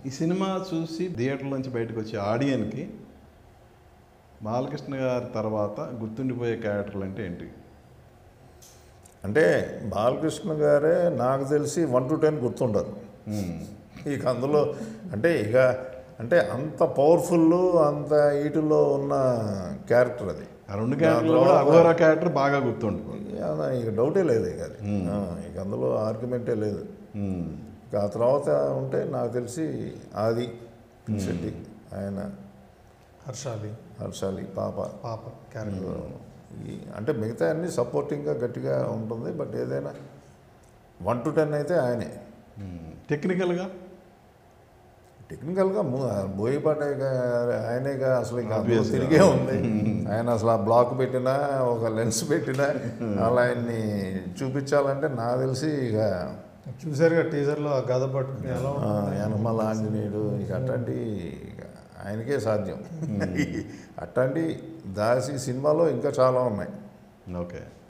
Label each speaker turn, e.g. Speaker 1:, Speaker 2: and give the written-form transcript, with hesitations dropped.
Speaker 1: ఈ సినిమా చూసి థియేటర్ నుంచి బయటకు వచ్చే ఆడియన్కి బాలకృష్ణ గారి తర్వాత గుర్తుండిపోయే క్యారెక్టర్లు అంటే ఏంటి?
Speaker 2: అంటే బాలకృష్ణ గారే నాకు తెలిసి 1 to 10 గుర్తుండరు. ఇక అందులో అంటే అంత పవర్ఫుల్, అంత ఈటులో ఉన్న క్యారెక్టర్ అది.
Speaker 1: ఆ రెండు క్యారెక్టర్లు కూడా అఘోరా క్యారెక్టర్ బాగా గుర్తుంటుంది.
Speaker 2: ఇక డౌటే లేదు ఇక అది. ఇక అందులో ఆర్గ్యుమెంటే లేదు. ఇక ఆ తర్వాత ఉంటే నాకు తెలిసి ఆది శెట్టి, ఆయన హర్షాలి పాప
Speaker 3: క్యారెక్టర్.
Speaker 2: అంటే మిగతా అన్ని సపోర్టింగ్గా గట్టిగా ఉంటుంది. బట్ ఏదైనా 1 to 10 అయితే ఆయనే.
Speaker 1: టెక్నికల్గా
Speaker 2: బోయపాటి ఆయనేగా అసలు ఇంకా తిరిగే ఉంది. ఆయన అసలు ఆ బ్లాక్ పెట్టినా, ఒక లెన్స్ పెట్టినా అలా ఆయన్ని చూపించాలంటే నాకు తెలిసి ఇక
Speaker 3: చూసారుగా టీజర్లో ఆ గద పట్టుకుని ఎలా
Speaker 2: యనమల ఆంజనేయుడు, ఇక అట్లాంటి ఆయనకే సాధ్యం. అట్లాంటి దాసి సినిమాలో ఇంకా చాలా ఉన్నాయి.
Speaker 1: ఓకే.